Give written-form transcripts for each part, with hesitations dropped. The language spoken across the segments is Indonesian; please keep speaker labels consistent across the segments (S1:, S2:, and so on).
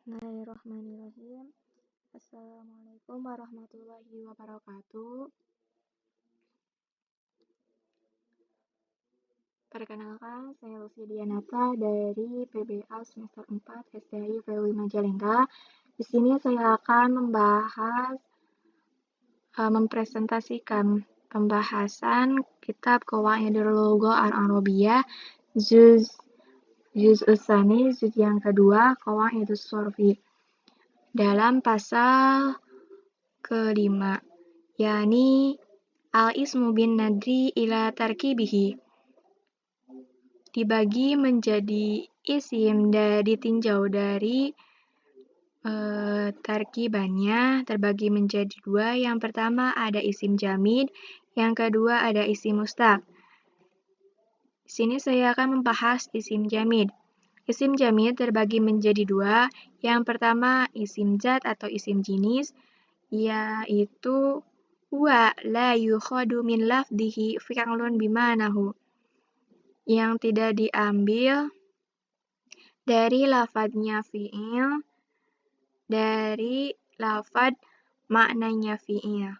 S1: Bismillahirrahmanirrahim. Assalamualaikum warahmatullahi wabarakatuh. Perkenalkan, saya Lucy Dianata dari PBA semester 4 STI VW Majalengka. Di sini saya akan mempresentasikan pembahasan kitab Qawaidul Lughah Al-Arabiyah juz Tsani, juz yang kedua, Qawaidus Shorfi. Dalam pasal kelima, yakni al-ismu bin nadri ila tarkibihi, dibagi menjadi isim dan ditinjau dari tarkibannya, terbagi menjadi dua. Yang pertama ada isim jamid, yang kedua ada isim mustaq. Di sini saya akan membahas isim jamid. Isim jamid terbagi menjadi dua. Yang pertama isim zat atau isim jenis, yaitu huwa la yukhadu min lafdihi fi'lun bimanahu, yang tidak diambil dari lafadznya fi'il, dari lafadz maknanya fi'il.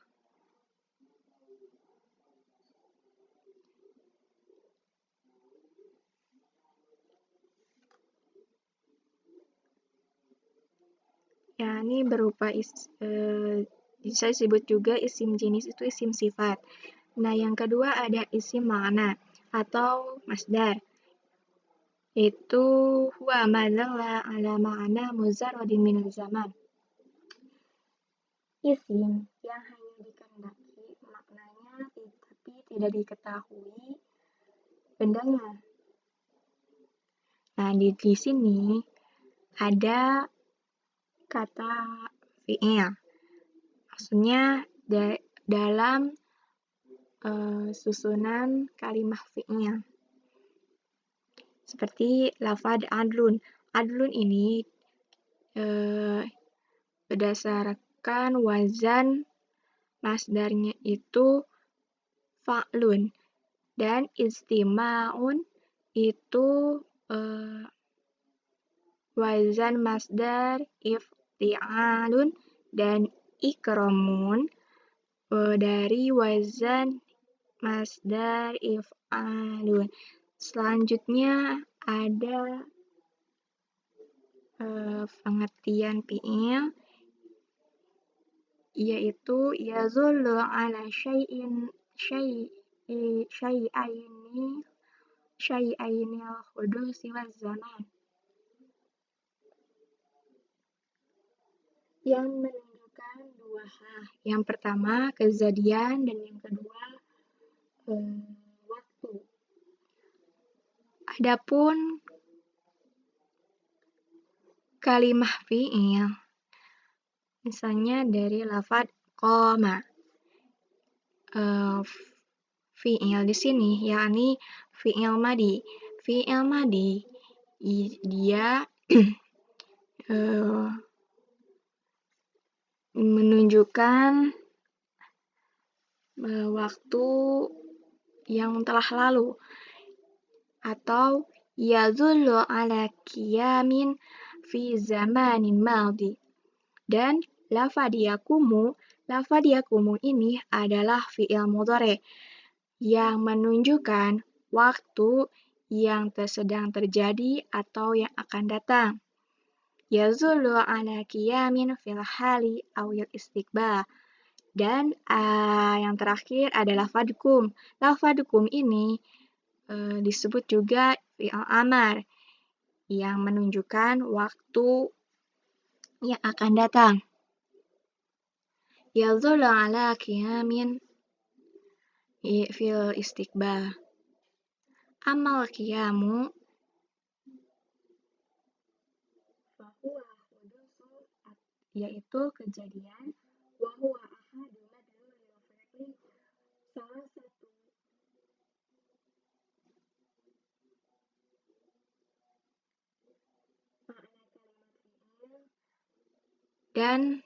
S1: Ya, ini berupa bisa disebut juga isim jenis itu isim sifat. Nah, yang kedua ada isim makna atau masdar. Itu huwa ma dalla ala ma'na mujarradin minaz zaman. Isim yang hanya dikehendaki maknanya tapi tidak diketahui bendanya. Nah, di sini ada kata fi'il. Maksudnya dalam susunan kalimat fi'il. Seperti lafadz adlun. Adlun ini berdasarkan wazan masdarnya itu fa'lun, dan istima'un itu wazan masdar ifti'alun, dan ikramun dari wazan masdar if'alun. Selanjutnya ada pengertian fi'il, yaitu yazullu ala syai'aini al-hudusi waz zaman, yang menunjukkan dua hal. Yang pertama kejadian dan yang kedua waktu. Adapun kalimah fi'il, misalnya dari lafadz qoma, fi'il di sini yakni fi'il madi. Fi'il madi dia menunjukkan waktu yang telah lalu, atau yadullu ala qiyamin fi zamanin madi. Dan lafadz yaqumu ini adalah fi'il mudhari yang menunjukkan waktu yang sedang terjadi atau yang akan datang. Yazullu ala qiyamin fil hali awil istiqbal. Dan yang terakhir adalah lafadz kum. Lafadz kum ini disebut juga fi'il amar yang menunjukkan waktu yang akan datang. Yazullu ala qiyamin fil istiqbal. Amal qiyamu fahuwa hudusu, yaitu kejadian, wa huwa ahadu madlulil fi'li, salah satu makna kalimat fi'il, dan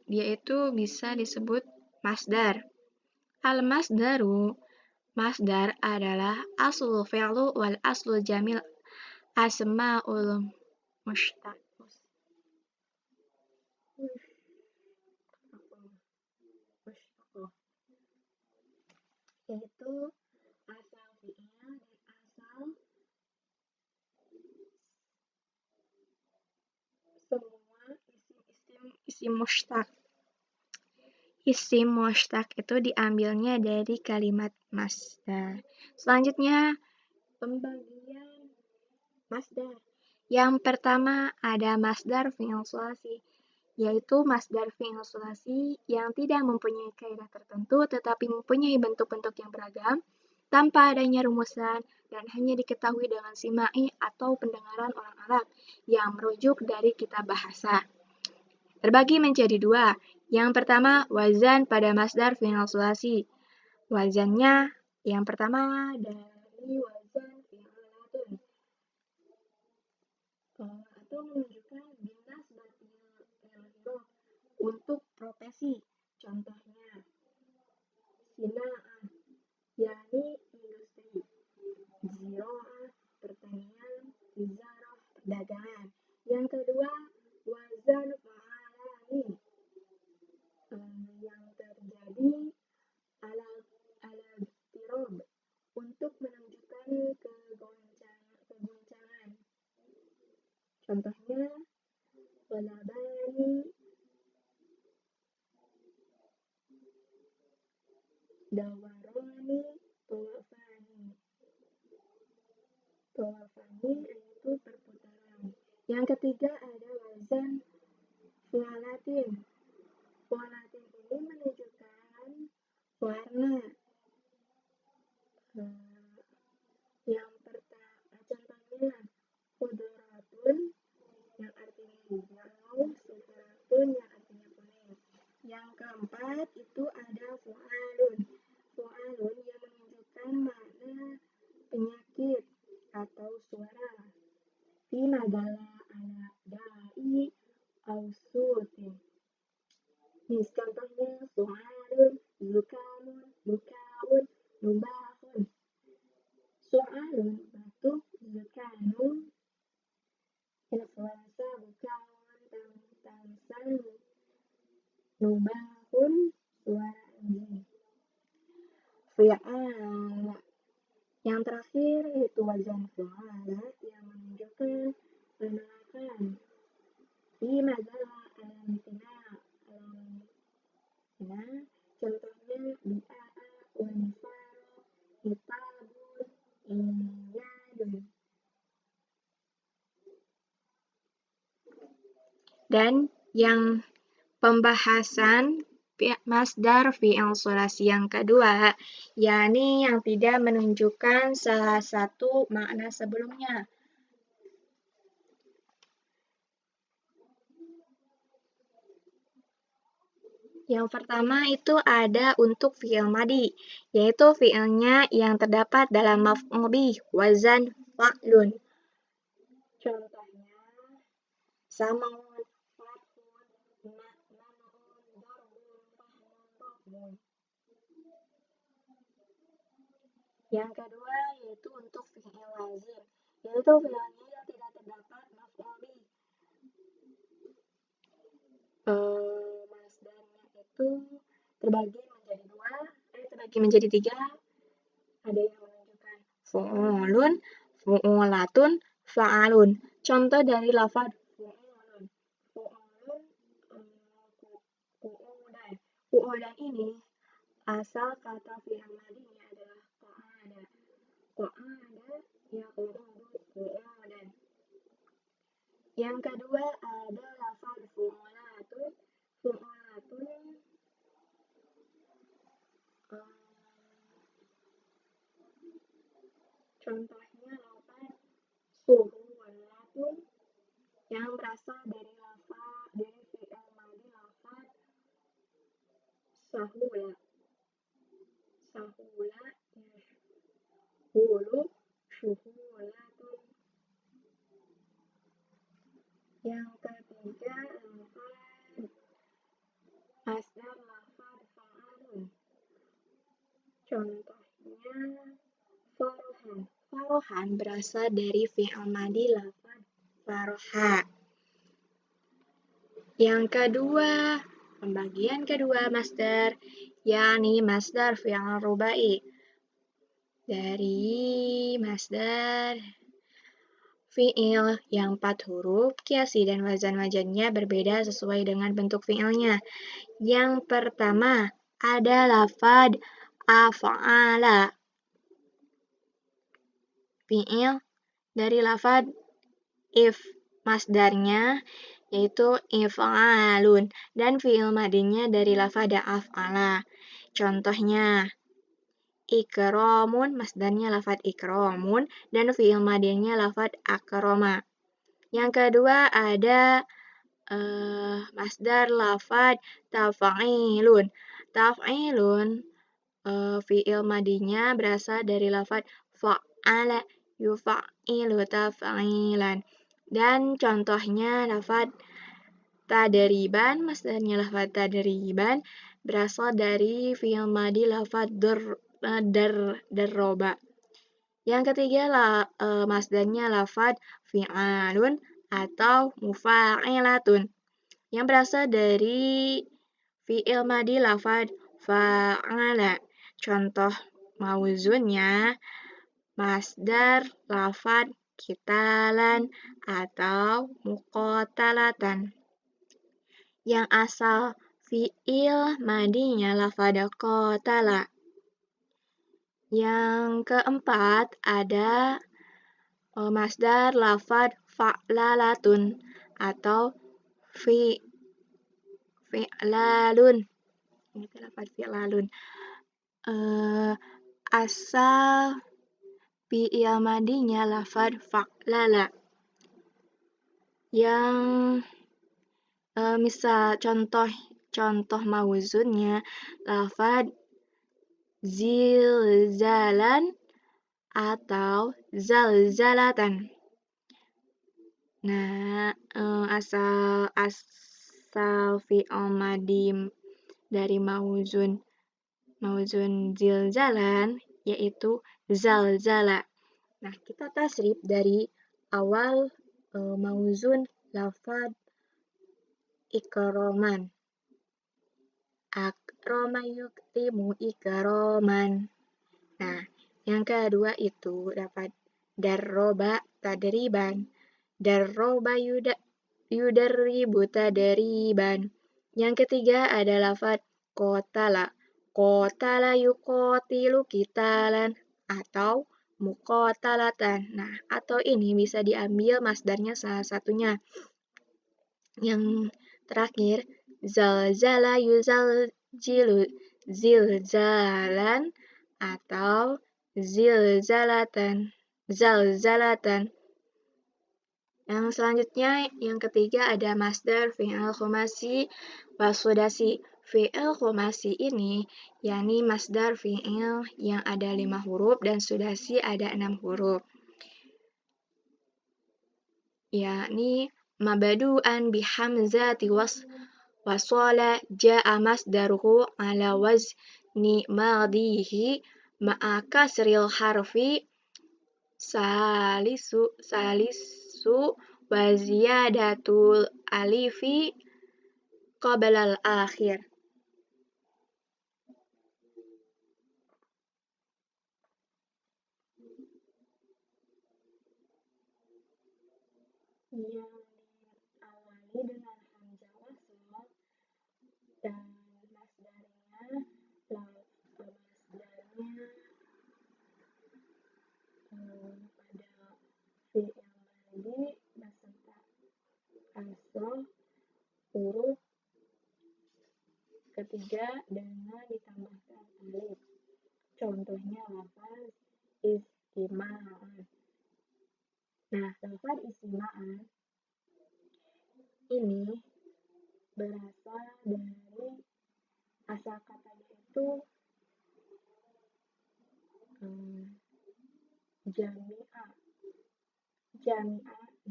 S1: dia itu bisa disebut masdar. Al-masdaru, masdar adalah aslul fi'lu wal aslul jamil asma'ul Mushtaq. Yaitu asal fi'il dan asal semua isim mushtaq. Isim mushtaq itu diambilnya dari kalimat masdar. Selanjutnya, pembagian masdar. Yang pertama ada masdar fi'il sulasi, yaitu masdar fi'il sulasi yang tidak mempunyai kaidah tertentu tetapi mempunyai bentuk-bentuk yang beragam tanpa adanya rumusan dan hanya diketahui dengan sima'i atau pendengaran orang Arab yang merujuk dari kitab bahasa. Terbagi menjadi dua. Yang pertama, wazan pada masdar fi'il sulasi. Wazannya yang pertama dari wazan fi'alatun, atau menunjukkan binas batil untuk profesi. Contohnya, sina'ah, yakni industri, ziro'ah, pertanian, tizarah, perdagangan. Yang kedua, wazan fa'alani, yang terjadi ala tirob untuk menunjukkan keguncangan. Contohnya, walabani, dawaroni, tawafani. Tawafani yaitu perputaran. Yang ketiga ada wazan fu'alatin. Fu'alatin ini menunjukkan warna. Yang pertama, contohnya khudratun yang artinya hijau, sufratun yang artinya kuning. Yang keempat itu ada fu'alun. Fu'alun yang menunjukkan makna penyakit atau suara. Fi madala ala da'i ausutin. Contohnya su'alun, zukamun, bukaun, nubahun. Su'alun batuk, zukanun, influenza, bukaun, tamsan, nubahun, suara anjing. Fi'ala. Yang terakhir yaitu wazan fi'ala yang menunjukkan penolakan. Fi madala alamtina. Contohnya bi'a'a, wanifaro, hitabun, iyadun. Dan yang pembahasan masdar fi'il sulasi yang kedua, yakni yang tidak menunjukkan salah satu makna sebelumnya. Yang pertama itu ada untuk fi'il madi, yaitu fi'ilnya yang terdapat dalam maf'ul bih, wazan fa'lun. Contohnya, samaun, fathun, ma'naun, darbun, fahmun, Yang kedua yaitu untuk fi'il lazim, yaitu fi'ilnya yang tidak terdapat maf'ul bih. Masdarnya itu terbagi menjadi tiga. Ada yang menunjukkan fu'ulun, fu'ulatun, fa'alun. Contoh dari lafaz fu'ulun. Fu'ulun, qu'udan. Qu'udan ini asal kata fi'il madinya adalah qa'ada. Qa'ada yaqudu qu'udan. Yang kedua ada lafaz fu'ulatun. Fu'ulatun contohnya lafaz suhulatun yang berasal dari fi'il madi lafaz sahula. Sahula yashhulu syuhulatun. Yang ketiga masdar lafaz fa'alun. Contohnya farohan. Farohan berasal dari fi'il madi lafaz faroha. Yang kedua, pembagian kedua masdar, yakni masdar fi'il rubai. Dari masdar fi'il yang 4 huruf, kiasi dan wazan-wazannya berbeda sesuai dengan bentuk fi'ilnya. Yang pertama, ada lafad af'ala. Fi'il dari lafad if, masdarnya yaitu if'alun, dan fi'il madinya dari lafad af'ala. Contohnya, ikramun, masdarnya lafad ikramun, dan fi'il madinya lafad akroma. Yang kedua ada masdar lafad taf'ilun. Taf'ilun fi'il madinya berasal dari lafad fa'ala yufa'ilu taf'ilan. Dan contohnya lafad tadriban, masdarnya lafad tadriban berasal dari fi'il madi lafad darroba. Yang ketiga masdarnya lafad fi'alun atau mufa'ilatun yang berasal dari fi'il madi lafad fa'ala. Contoh mauzunnya masdar lafad qitalan atau muqatalatan. Yang asal fi'il madinya lafad qatala. Yang keempat ada masdar lafad fa'lalatun atau fi'lalun. Ini lafad fi'lalun. Asal fi'il madinya lafad fa'lala. Yang misal contoh mauzunnya lafad zilzalan atau zalzalatan. Nah, asal fi'il madi dari mauzun zilzalan yaitu zalzala. Nah, kita tasrif dari awal mauzun lafad ikroman. Akroma yuktimu ikroman. Nah, yang kedua itu dapat darroba tadriban. Darroba yudarribu tadriban. Yang ketiga ada lafad qatala. Qatala yuqatilu qitalan atau muqatalatan. Nah, atau ini bisa diambil masdarnya salah satunya. Yang terakhir, zalzala yuzaljilu zilzalan atau zalzalatan. Yang selanjutnya, yang ketiga ada masdar fi'il khumasi wa sudasi. Fi'il khumasi ini yakni masdar fi'il yang ada 5 huruf dan sudasi ada 6 huruf. Yakni mabadu'an bihamzati wasala ja'a masdaruhu ala wazni madihi ma'a kasril harfi salisu wa ziyadatul alifi qabla al-akhir. Yang diawali dengan hamzah wasl dan masdarnya pada fi'il madi beserta asal huruf ketiga dengan ditambahkan alif. Contohnya lafaz istima'an. Nah, lafaz istima'an ini berasal dari asal katanya itu jami'ah.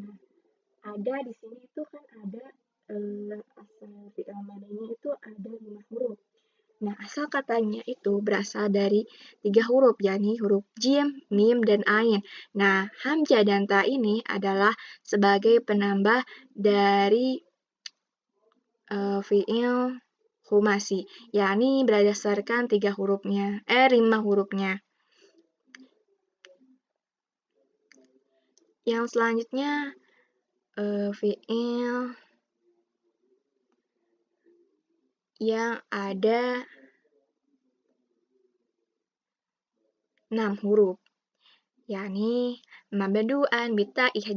S1: Nah, ada di sini itu kan ada asal fi'il madinya itu ada 5 huruf. Nah, asal katanya itu berasal dari 3 huruf, yakni huruf jim, mim, dan ain. Nah, hamzah dan ta ini adalah sebagai penambah dari fi'il khumasi, yakni berdasarkan 5 hurufnya. Yang selanjutnya fi'il yang ada 6 huruf, yakni mabdu'an bita'ih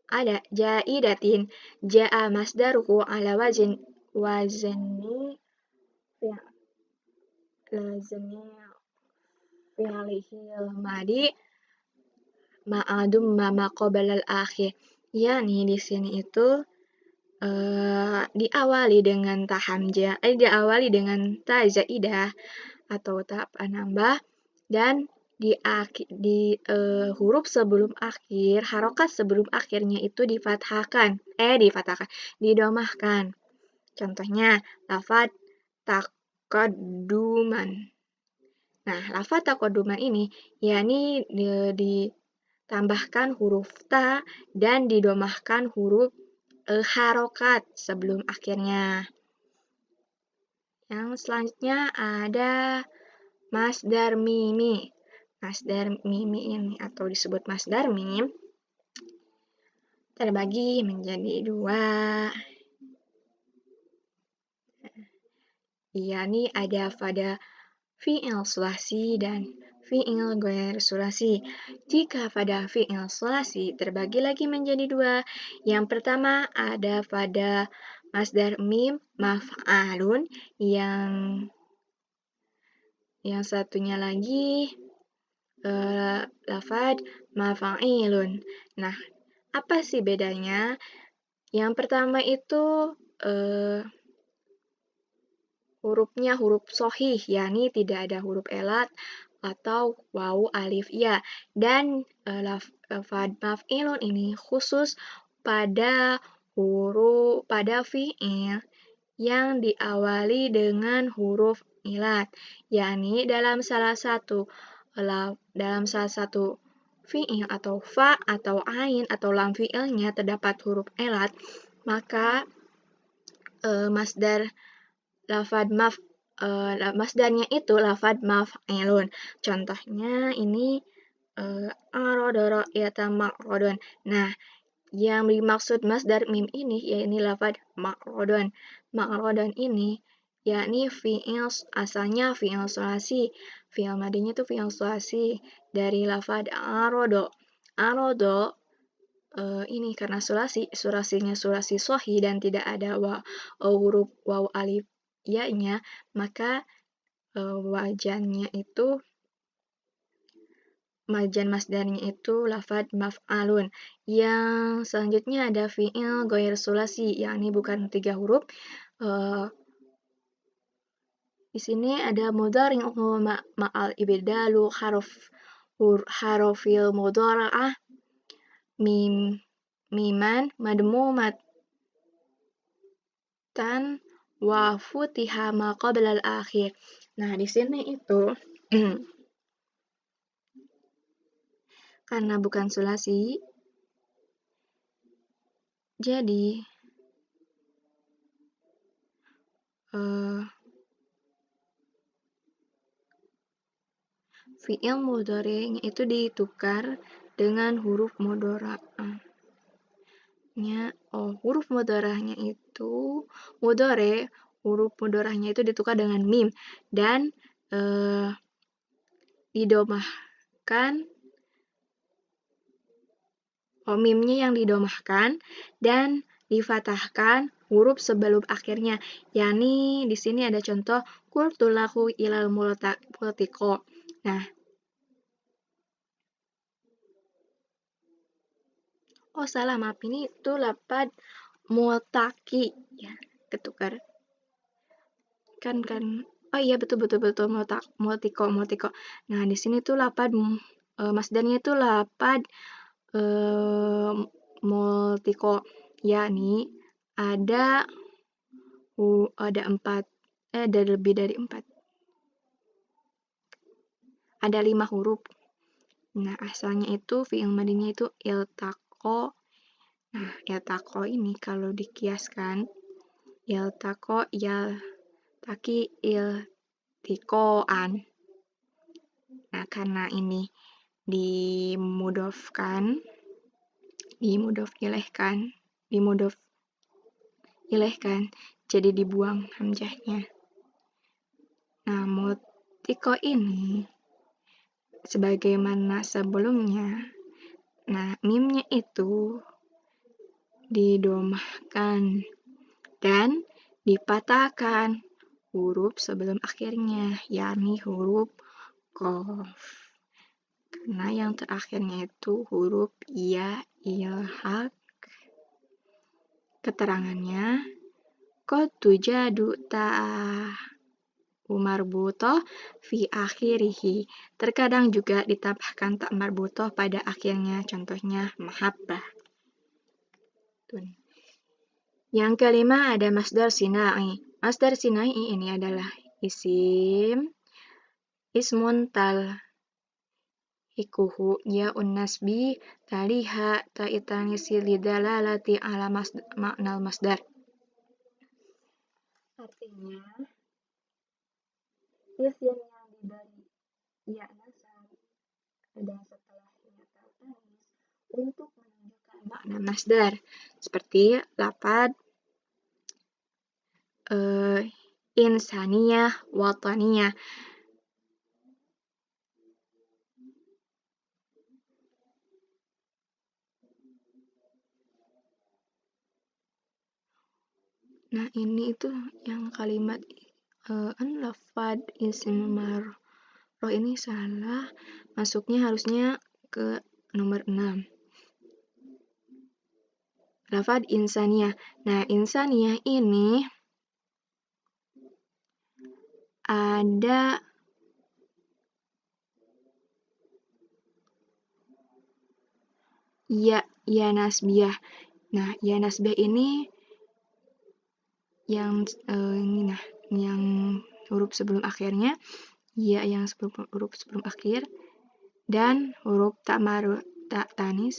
S1: ada jaidatin, ja'a masdaruhu ala wazni fi'lihil madi ma'adum ma qabalal akhir. Yani di sini itu diawali dengan diawali dengan ta zaidah atau ta penambah, dan di huruf sebelum akhir, harokat sebelum akhirnya itu didomahkan. Contohnya, lafad taqadduman. Nah, lafad taqadduman ini, yakni ditambahkan huruf ta dan didomahkan huruf harokat sebelum akhirnya. Yang selanjutnya ada masdar mimi. Masdar mimi ini atau disebut masdar mim terbagi menjadi 2. Yakni ada pada fi'il sulasi dan fi'il ghair sulasi. Jika pada fi'il sulasi terbagi lagi menjadi 2. Yang pertama ada pada masdar mim maf'alun, yang satunya lagi lafad mafa'ilun. Nah, apa sih bedanya? Yang pertama itu hurufnya huruf sohih, yakni tidak ada huruf elat atau wawu alif ya. Dan lafad maf'ilun ini khusus pada fi'il yang diawali dengan huruf ilat, yakni dalam salah satu fi'il atau fa atau ain atau lam fi'ilnya terdapat huruf elat, maka masdarnya itu lafad maf'ilun. Contohnya ini aradara yatama'radun. Nah, yang dimaksud masdar mim ini yakni lafad ma'radun. Ma'radun ini yakni asalnya fi'il sulasi. Fi'il madinya itu fi'il sulasi dari lafad arado. Arado ini karena sulasinya sulasi sohi dan tidak ada huruf waw alif ya-nya, maka wajan masdarnya itu lafad maf'alun. Yang selanjutnya ada fi'il ghair sulasi, yakni bukan 3 huruf. Di sini ada mudhari'uhu ma'al ibdalu harofil mudhara'ah miman madmumatan wa futiha ma qabla al-akhir. Nah, di sini itu karena bukan sulasi, jadi fi'il mudhari'nya itu ditukar dengan huruf mudhara'ah. Huruf mudhara'ahnya itu huruf mudhara'ahnya itu ditukar dengan mim dan didomahkan. Mimnya yang didomahkan dan difatahkan huruf sebelum akhirnya. Yani di sini ada contoh qultu lahu ilal multiqo. Nah, salah, maaf, ini itu lafad multaki ya, ketukar. Kan iya betul multiqo. Nah, di sini tuh lafad masdarnya itu lafad multiqo, yakni ada ada lebih dari 4. Ada 5 huruf. Nah, asalnya itu fi'il madinya itu iltaqo. Nah, iltaqo ini kalau dikiaskan iltaqo yaltaqi iltiqoan. Nah, karena ini dimudofkan, jadi dibuang hamzahnya. Nah, multiko ini sebagaimana sebelumnya, nah mimnya itu didomahkan dan dipatahkan huruf sebelum akhirnya, yakni huruf qaf. Karena yang terakhirnya itu huruf ya ilhaq. Keterangannya qad tujadu ta'ah marbutoh fi akhirihi. Terkadang juga ditambahkan tak marbutoh pada akhirnya, contohnya mahabbah. Yang kelima ada masdar sinai. Masdar sinai ini adalah ismun talhikuhu ya'un nasbi taliha ta'itanisi lidalalati ala maknal masdar. Artinya isim yang diberi ya nasab ada setelahnya tanis untuk menunjukkan makna masdar, seperti lafad insaniyah, wataniyah. Nah, ini itu yang kalimat lafad isim marroh ini salah, masuknya harusnya ke nomor 6. Lafad insaniyah. Nah, insaniyah ini ada ya nasbiyah. Nah, ya nasbiyah ini yang yang huruf sebelum akhirnya, ya yang huruf sebelum akhir, dan huruf tak tanis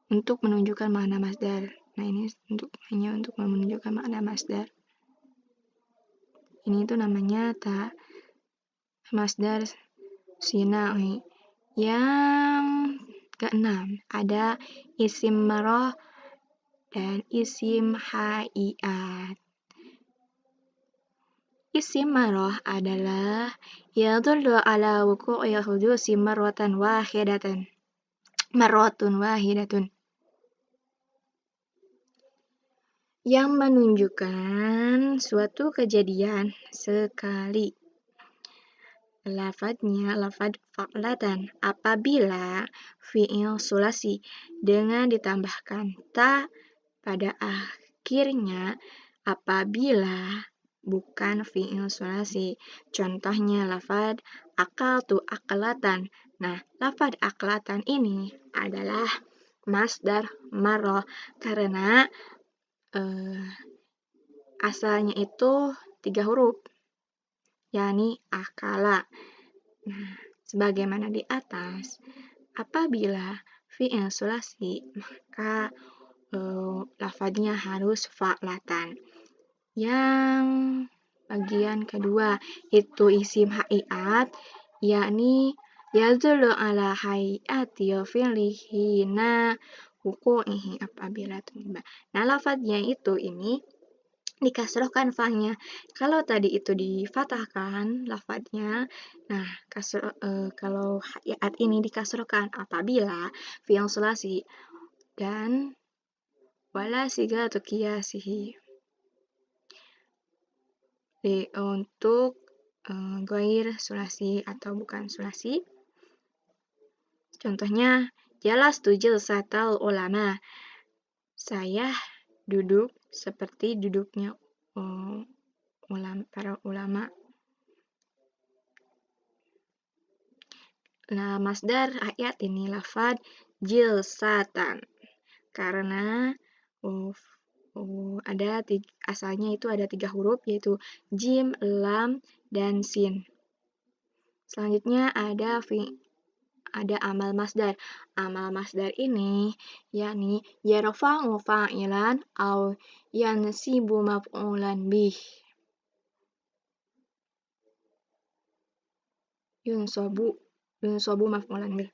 S1: untuk menunjukkan makna masdar. Nah, ini hanya untuk menunjukkan makna masdar. Ini itu namanya masdar sinai. Yang keenam ada isim marroh dan isim hai'at. Isim marroh adalah yadullu ala wuku'i hudusi marratun wahidatun. Yang menunjukkan suatu kejadian sekali. Lafadnya lafad fa'latan apabila fi'il sulasi dengan ditambahkan ta pada akhirnya apabila bukan fi'il sulasi. Contohnya lafad akaltu aklatan. Nah, lafad aklatan ini adalah masdar marroh karena asalnya itu 3 huruf, yakni akala. Nah, sebagaimana di atas, apabila fi'il sulasi maka lafadznya harus fa'latan. Yang bagian kedua itu isim hai'at, yakni yadullu ala hai'ati fi'lihi na wuku'ihi apabila tiba. Nah, lafadznya itu ini dikasrohkan fa'nya. Kalau tadi itu difatahkan lafadznya, nah kalau hai'at ini dikasrohkan apabila fi'il sulasi dan wala sigatu qiyasihi. Untuk ghair sulasi atau bukan sulasi. Contohnya jalastu jilsatal ulama. Saya duduk seperti duduknya para ulama. Nah, masdar ayat ini lafad jilsatan karena asalnya itu ada 3 huruf, yaitu jim, lam, dan sin. Selanjutnya ada amal masdar. Amal masdar ini yakni yarfa'u fa'ilan au yansibu maf'ulan bih. Yunsobu maf'ulan bih.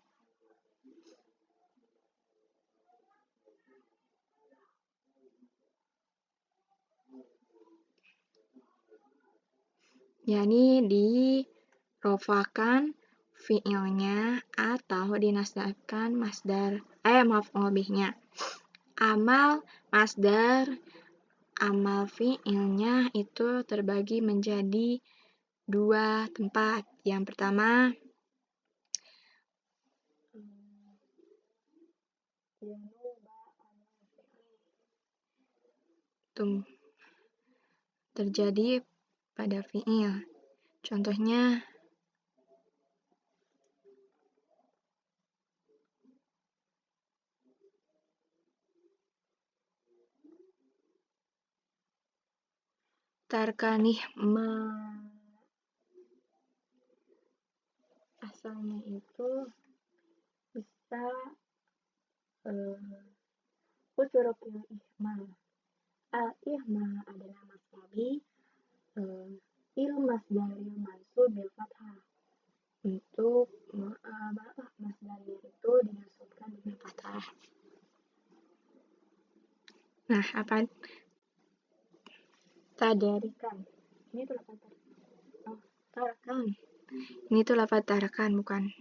S1: Yani dirofakan fi'ilnya atau dinasabkan maf'ul bihnya. Amal masdar, amal fi'ilnya itu terbagi menjadi 2 tempat. Yang pertama terjadi pada fi'il. Contohnya tarkanih asalnya itu bisa usurukil ihmal. Al-ihmal adalah masdabi masdaril mansub bil fathah. Untuk masdarnya itu dinasabkan dengan fathah. Nah, apa? Tadarikan. Ini tuh lafaz tarakan. Ini tuh lafaz tarakan, bukan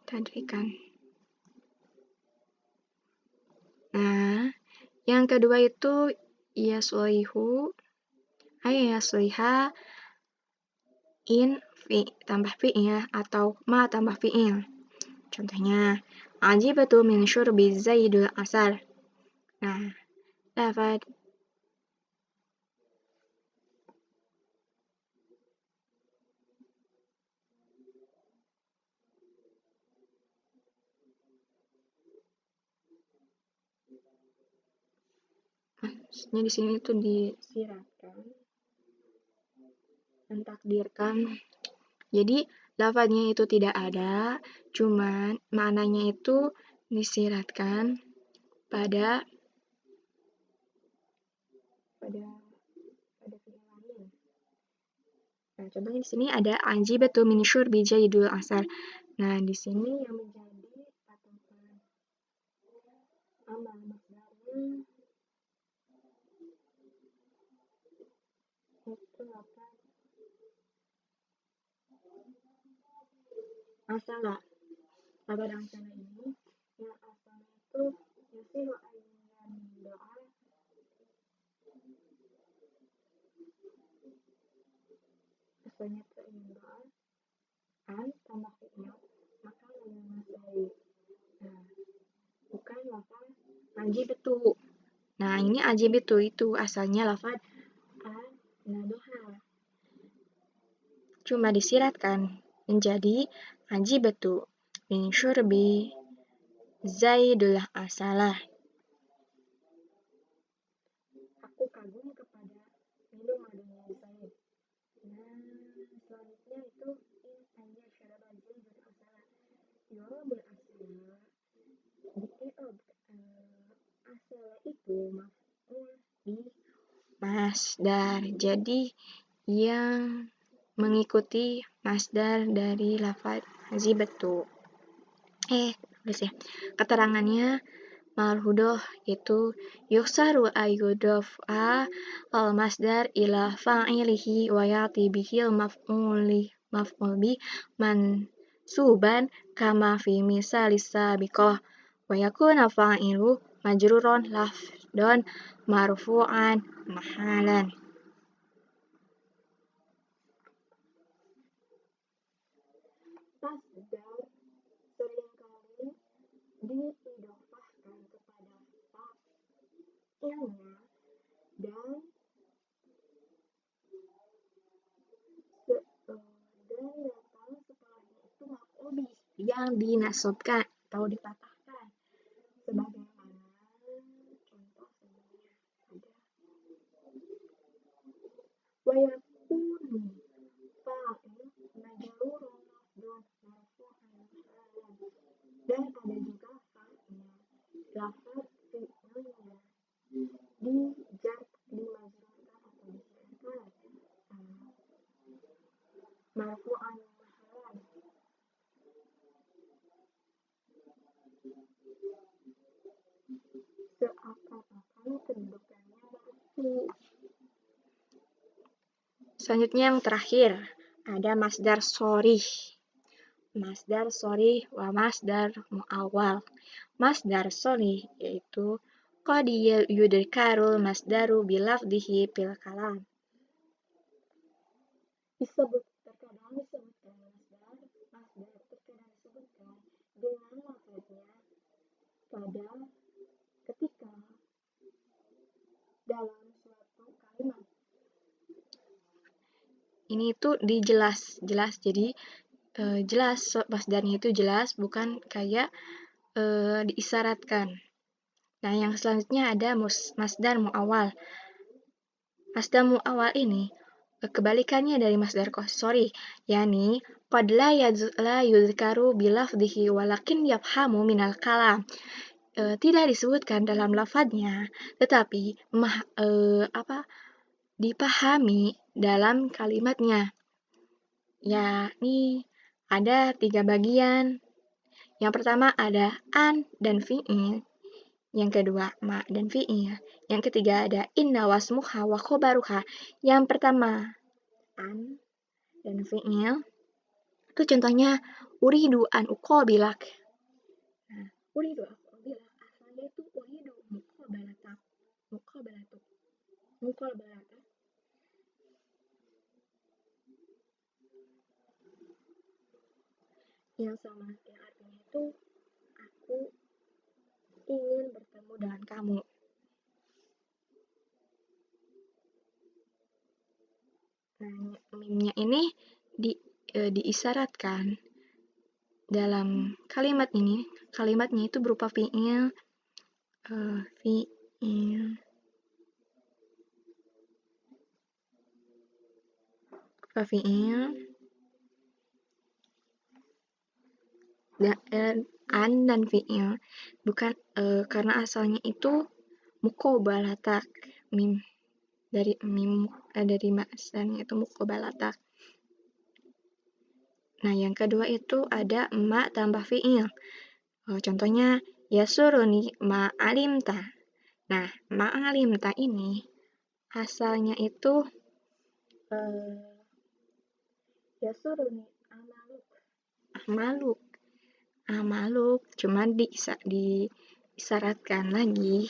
S1: tadrikan. Nah, yang kedua itu yaslihu, yasliha, in fi tambah fi'il atau ma tambah fi'il. Contohnya, ajibatu min syurbi zaidul asal. Nah, lafaz maksudnya di sini itu disiratkan, mentakdirkan. Jadi lafaznya itu tidak ada, cuman maknanya itu disiratkan pada fi'il lain. Nah, contohnya di sini ada ajibatu min syurbi jaidul asar. Nah, di sini yang menjadi patokan amal masdarnya itu apa? Asalah. Lafaz asalah ini yang asalnya itu yasiru ayyan doa asalnya itu ayyan doa an tambah fi'il maka yang masdari. Nah, bukan lafaz ajibatu. Nah, ini ajibatu itu asalnya lafaz an-nadoha. Cuma disiratkan menjadi ajibatu min syurbi zaidul asalah. Aku kagum kepada minumannya Zaid. Nah, selanjutnya itu in anya syaraba zaidul asalah. Yorobul asalah asalah itu maf'ul bi masdar. Jadi yang mengikuti masdar dari lafaz ajibatu. Tulis ya. Keterangannya marhudoh itu yuksaru ayyudofa al masdar ila fa'ilihi wa yati bihil maf'ul bi mansuban kama fi misalis sabiqah wa yakuna fa'ilu majruron lafdon marfu'an mahalan. Masdar seringkali diidofahkan kepada fa'ilnya dan datang setelahnya itu maf'ul bih yang dinasabkan atau dipatahkan sebagaimana contoh sebelumnya ada Wayakunu fa'il majrurun maf'ulun marfu'an. Dan ada juga fa'il lafaz fi'ilnya dijar dimajrurkan atau disyaratkan marfu'an mahalan. Seakan-akan kedudukannya marfu. Selanjutnya yang terakhir ada masdar sharih. Masdar sharih wa masdar muawwal. Masdar sharih yaitu qad yudkarul masdaru bilafdhihi fil kalam. Terkadang disebutkan masdar terkadang disebutkan dengan lafaznya pada ketika dalam suatu kalimat. Ini tuh dijelas, jadi jelas masdarnya itu jelas, bukan kayak diisyaratkan. Nah, yang selanjutnya ada masdar muawwal. Masdar muawwal ini kebalikannya dari masdar sharih, yakni qad la yuzkaru bilafdhihi walakin yafhamu minal kalam. Tidak disebutkan dalam lafadznya, tetapi dipahami dalam kalimatnya. Yakni ada 3 bagian. Yang pertama ada an dan fi'il. Yang kedua ma dan fi'il. Yang ketiga ada inna wasmuha wa khobaruha. Yang pertama an dan fi'il. Itu contohnya uridu an uqabilak. Nah, uridu an uqabilak asalnya itu uridu muqabalatak. Muqabalatak. Yang sama, yang artinya itu aku ingin bertemu dengan kamu. Nah, mimnya ini diisyaratkan dalam kalimat ini. Kalimatnya itu berupa fi'il, an dan fi'il, bukan karena asalnya itu muqabalatak, mim dari masdarnya itu muqabalatak. Nah, yang kedua itu ada ma tambah fi'il. Contohnya yasuruni ma alimta. Nah, ma alimta ini asalnya itu yasuruni amaluk, cuman diisyaratkan lagi,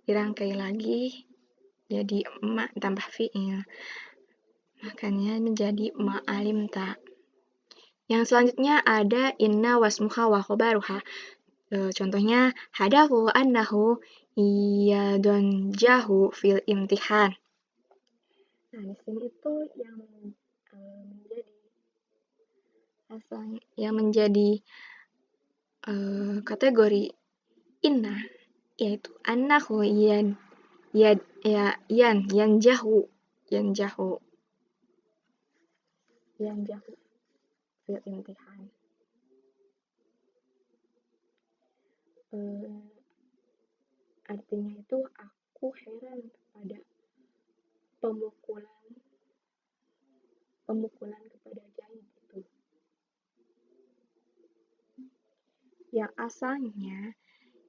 S1: dirangkai lagi jadi ma tambah fi'il, makanya menjadi ma alimta. Yang selanjutnya ada inna wasmuha wa khobaruha. Contohnya hadahu annahu iyadun jahu fil imtihan. Nah, di sini itu yang menjadi kategori inna, yaitu annahu yanjahu fil imtihan. Artinya itu aku heran kepada pemukulan kepada Zaid itu. Yang asalnya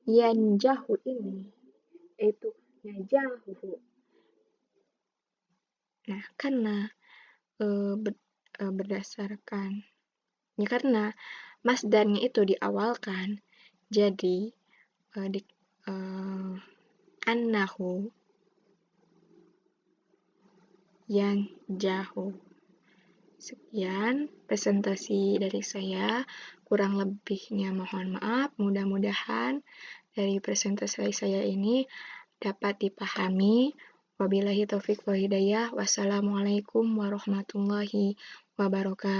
S1: yanjahu ini itu najahu. Nah, karena berdasarkan karena masdarnya itu diawalkan, jadi annahu yanjahu. Sekian presentasi dari saya, kurang lebihnya mohon maaf. Mudah-mudahan dari presentasi saya ini dapat dipahami. Wabillahi taufiq wa hidayah. Wassalamualaikum warahmatullahi wabarakatuh.